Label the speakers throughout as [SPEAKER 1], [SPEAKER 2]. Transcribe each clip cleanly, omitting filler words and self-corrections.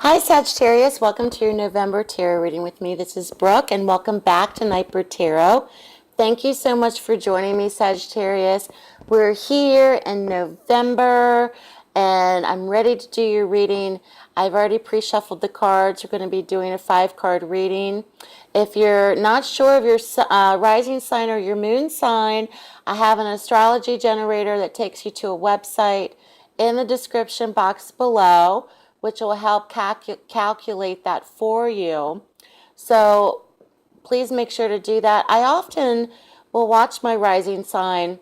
[SPEAKER 1] Hi Sagittarius, welcome to your November Tarot reading with me. This is Brooke and welcome back to Nightbird Tarot. Thank you so much for joining me, Sagittarius. We're here in November and I'm ready to do your reading. I've already pre-shuffled the cards. We're going to be doing a 5-card reading. If you're not sure of your rising sign or your moon sign, I have an astrology generator that takes you to a website in the description box below, which will help calculate that for you. So please make sure to do that. I often will watch my rising sign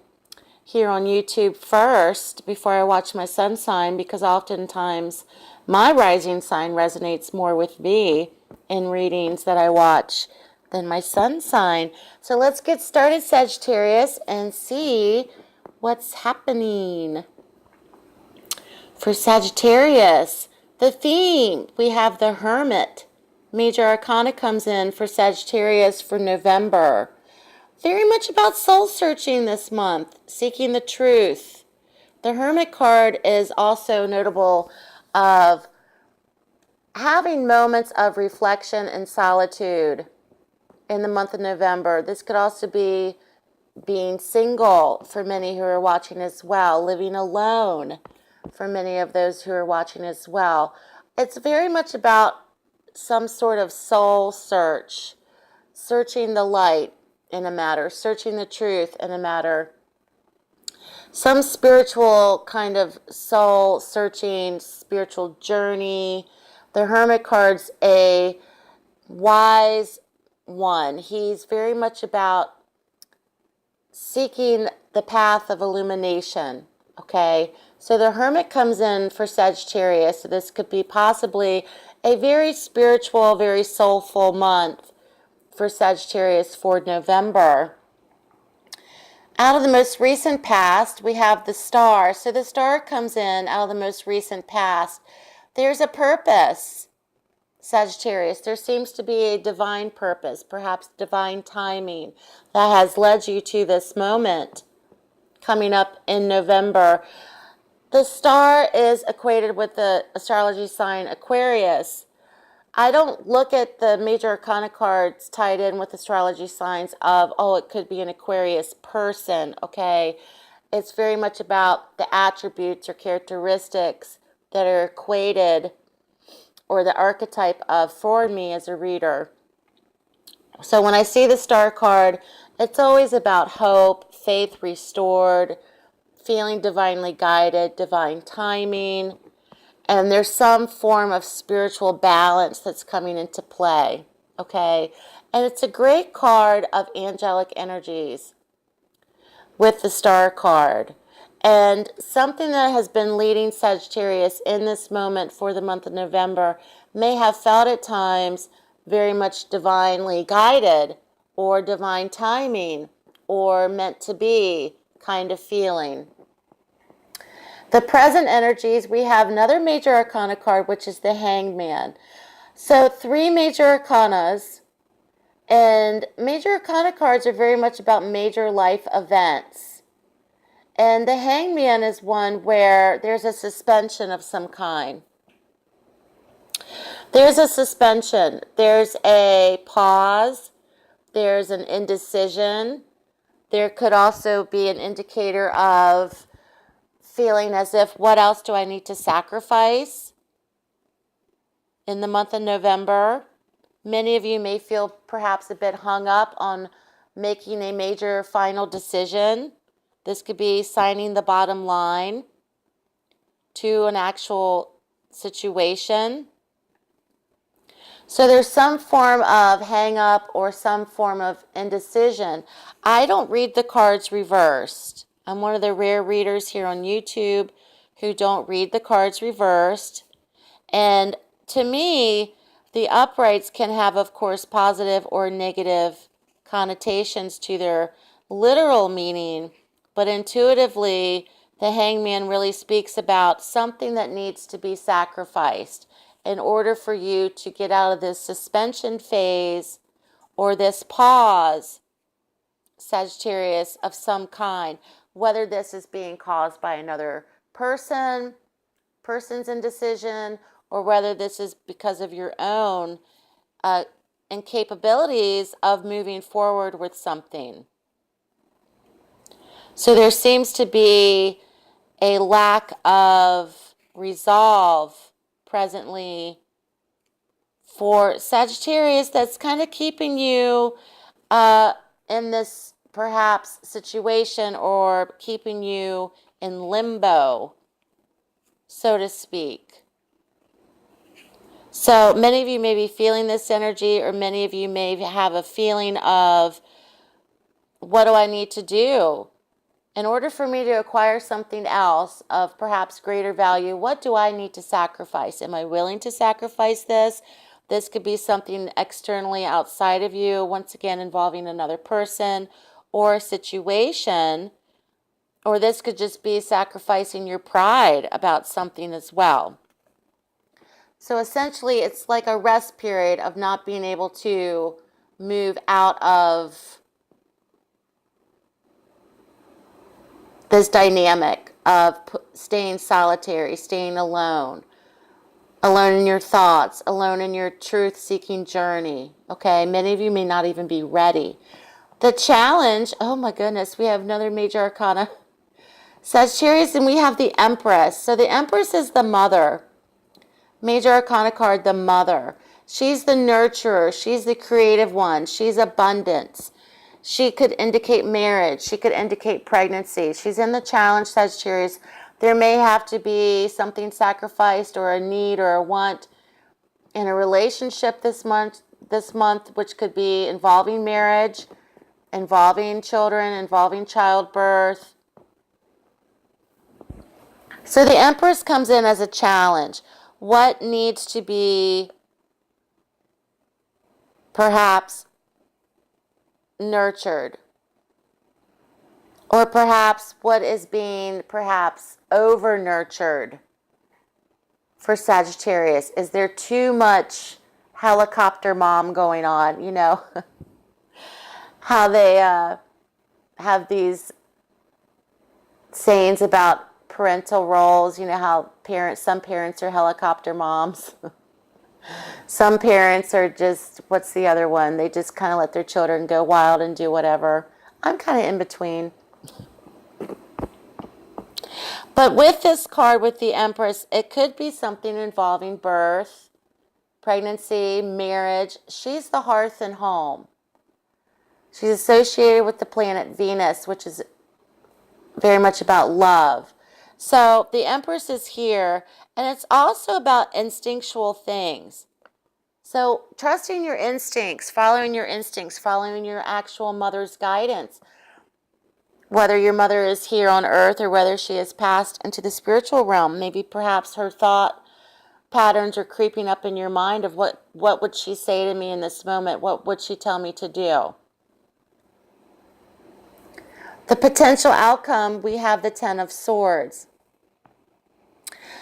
[SPEAKER 1] here on YouTube first before I watch my sun sign, because oftentimes my rising sign resonates more with me in readings that I watch than my sun sign. So let's get started, Sagittarius, and see what's happening. For Sagittarius, the theme, we have the Hermit. Major Arcana comes in for Sagittarius for November. Very much about soul searching this month, seeking the truth. The Hermit card is also notable of having moments of reflection and solitude in the month of November. This could also be being single for many who are watching as well, living alone for many of those who are watching as well. It's very much about some sort of soul search, searching the light in a matter, searching the truth in a matter, some spiritual kind of soul searching, spiritual journey. The Hermit card's a wise one. He's very much about seeking the path of illumination, okay? So the Hermit comes in for Sagittarius. So this could be possibly a very spiritual, very soulful month for Sagittarius for November. Out of the most recent past, we have the Star. So the Star comes in out of the most recent past. There's a purpose, Sagittarius. There seems to be a divine purpose, perhaps divine timing, that has led you to this moment coming up in November. The Star is equated with the astrology sign Aquarius. I don't look at the major arcana cards tied in with astrology signs of, oh, it could be an Aquarius person, okay? It's very much about the attributes or characteristics that are equated, or the archetype of, for me as a reader. So when I see the Star card, it's always about hope, faith restored, feeling divinely guided, divine timing, and there's some form of spiritual balance that's coming into play, okay? And it's a great card of angelic energies with the Star card. And something that has been leading Sagittarius in this moment for the month of November may have felt at times very much divinely guided or divine timing or meant to be kind of feeling. The present energies, we have another major arcana card, which is the Hanged Man. So 3 major arcanas, and major arcana cards are very much about major life events. And the Hanged Man is one where there's a suspension of some kind. There's a suspension. There's a pause. There's an indecision. There could also be an indicator of feeling as if, what else do I need to sacrifice in the month of November? Many of you may feel perhaps a bit hung up on making a major final decision. This could be signing the bottom line to an actual situation. So there's some form of hang up or some form of indecision. I don't read the cards reversed. I'm one of the rare readers here on YouTube who don't read the cards reversed. And to me, the uprights can have, of course, positive or negative connotations to their literal meaning, but intuitively, the Hangman really speaks about something that needs to be sacrificed in order for you to get out of this suspension phase or this pause, Sagittarius, of some kind, whether this is being caused by another person's indecision, or whether this is because of your own incapabilities of moving forward with something. So there seems to be a lack of resolve presently for Sagittarius that's kind of keeping you in this perhaps situation, or keeping you in limbo, so to speak. So many of you may be feeling this energy, or many of you may have a feeling of, what do I need to do? In order for me to acquire something else of perhaps greater value, what do I need to sacrifice? Am I willing to sacrifice this? This could be something externally outside of you, once again involving another person or a situation, or this could just be sacrificing your pride about something as well. So essentially, it's like a rest period of not being able to move out of this dynamic of staying solitary, staying alone in your thoughts, alone in your truth-seeking journey. Okay, many of you may not even be ready. The challenge, oh my goodness, we have another major arcana, Sagittarius, and we have the Empress. So the Empress is the mother. Major arcana card, the mother. She's the nurturer. She's the creative one. She's abundance. She could indicate marriage. She could indicate pregnancy. She's in the challenge, Sagittarius. There may have to be something sacrificed, or a need or a want in a relationship this month, which could be involving marriage, involving children, involving childbirth. So the Empress comes in as a challenge. What needs to be perhaps nurtured? Or perhaps what is being perhaps over-nurtured for Sagittarius? Is there too much helicopter mom going on? You know, how they have these sayings about parental roles. You know how some parents are helicopter moms. Some parents are just, what's the other one? They just kind of let their children go wild and do whatever. I'm kind of in between. But with this card, with the Empress, it could be something involving birth, pregnancy, marriage. She's the hearth and home. She's associated with the planet Venus, which is very much about love. So the Empress is here, and it's also about instinctual things. So trusting your instincts, following your actual mother's guidance. Whether your mother is here on earth or whether she has passed into the spiritual realm, maybe perhaps her thought patterns are creeping up in your mind of what would she say to me in this moment? What would she tell me to do? The potential outcome, we have the Ten of Swords.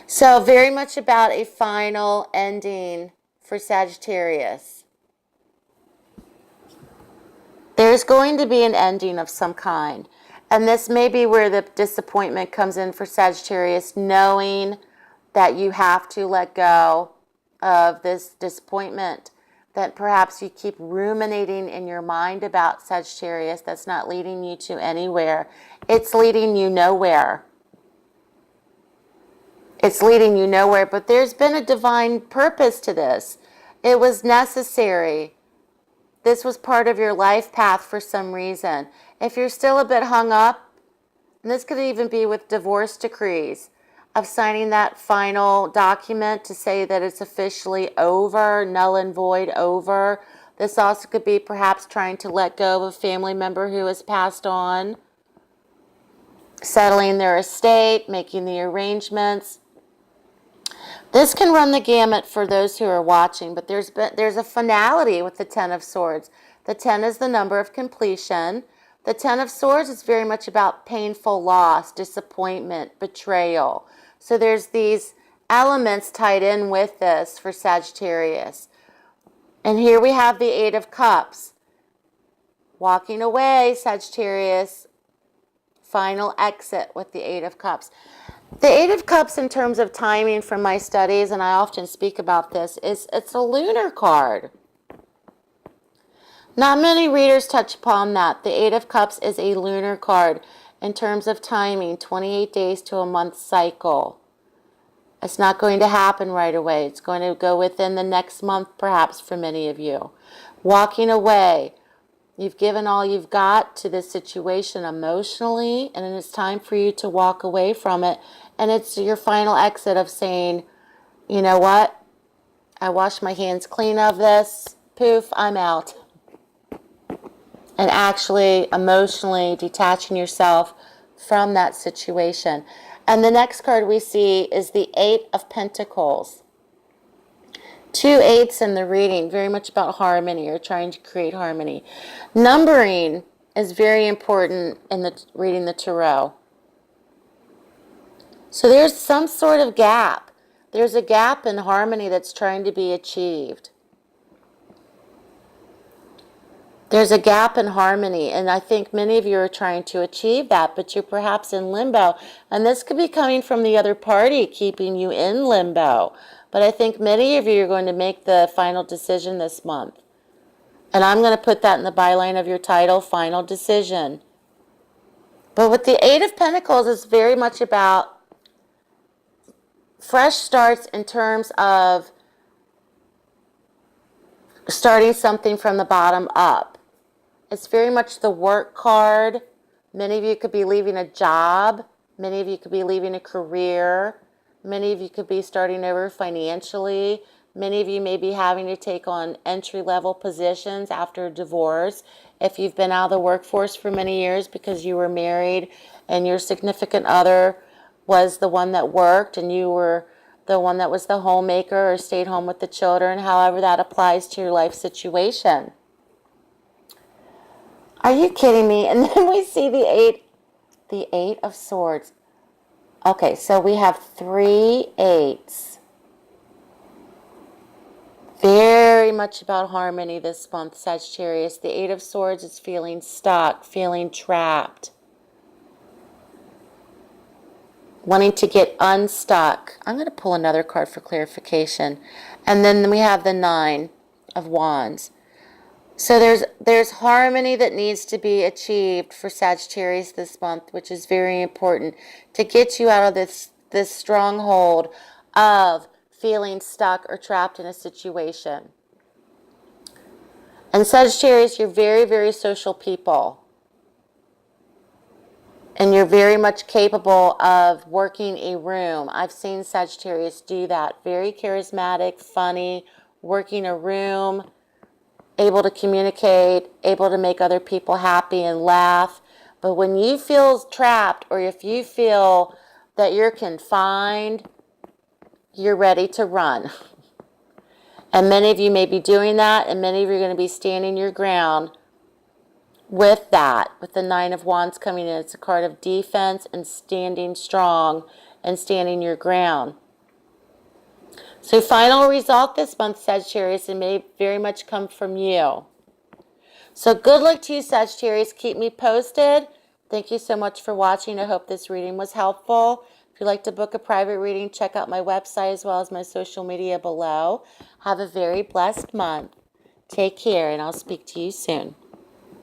[SPEAKER 1] So very much about a final ending for Sagittarius. There's going to be an ending of some kind. And this may be where the disappointment comes in for Sagittarius, knowing that you have to let go of this disappointment that perhaps you keep ruminating in your mind about, Sagittarius, that's not leading you to anywhere. It's leading you nowhere. It's leading you nowhere, but there's been a divine purpose to this. It was necessary. This was part of your life path for some reason. If you're still a bit hung up, and this could even be with divorce decrees, of signing that final document to say that it's officially over, null and void over. This also could be perhaps trying to let go of a family member who has passed on, settling their estate, making the arrangements. This can run the gamut for those who are watching, but there's a finality with the Ten of Swords. The 10 is the number of completion. The Ten of Swords is very much about painful loss, disappointment, betrayal. So there's these elements tied in with this for Sagittarius. And here we have the Eight of Cups. Walking away, Sagittarius. Final exit with the Eight of Cups. The Eight of Cups in terms of timing from my studies, and I often speak about this, it's a lunar card. Not many readers touch upon that. The Eight of Cups is a lunar card in terms of timing, 28 days to a month cycle. It's not going to happen right away. It's going to go within the next month, perhaps, for many of you. Walking away. You've given all you've got to this situation emotionally, and it's time for you to walk away from it. And it's your final exit of saying, you know what? I wash my hands clean of this. Poof, I'm out. And actually emotionally detaching yourself from that situation. And the next card we see is the Eight of Pentacles. 2 eights in the reading, very much about harmony or trying to create harmony. Numbering is very important in the reading the tarot. So there's some sort of gap. There's a gap in harmony that's trying to be achieved. There's a gap in harmony, and I think many of you are trying to achieve that, but you're perhaps in limbo. And this could be coming from the other party, keeping you in limbo. But I think many of you are going to make the final decision this month. And I'm going to put that in the byline of your title, Final Decision. But with the Eight of Pentacles, it's very much about fresh starts in terms of starting something from the bottom up. It's very much the work card. Many of you could be leaving a job. Many of you could be leaving a career. Many of you could be starting over financially. Many of you may be having to take on entry-level positions after a divorce. If you've been out of the workforce for many years because you were married and your significant other was the one that worked and you were the one that was the homemaker or stayed home with the children, however that applies to your life situation. Are you kidding me? And then we see the Eight of Swords. Okay, so we have 3 eights. Very much about harmony this month, Sagittarius. The Eight of Swords is feeling stuck, feeling trapped. Wanting to get unstuck. I'm going to pull another card for clarification. And then we have the Nine of Wands. So there's harmony that needs to be achieved for Sagittarius this month, which is very important to get you out of this stronghold of feeling stuck or trapped in a situation. And Sagittarius, you're very, very social people. And you're very much capable of working a room. I've seen Sagittarius do that. Very charismatic, funny, working a room, able to communicate, able to make other people happy and laugh. But when you feel trapped or if you feel that you're confined, you're ready to run. And many of you may be doing that, and many of you are going to be standing your ground with that, with the Nine of Wands coming in. It's a card of defense and standing strong and standing your ground. So final result this month, Sagittarius, it may very much come from you. So good luck to you, Sagittarius. Keep me posted. Thank you so much for watching. I hope this reading was helpful. If you'd like to book a private reading, check out my website as well as my social media below. Have a very blessed month. Take care, and I'll speak to you soon.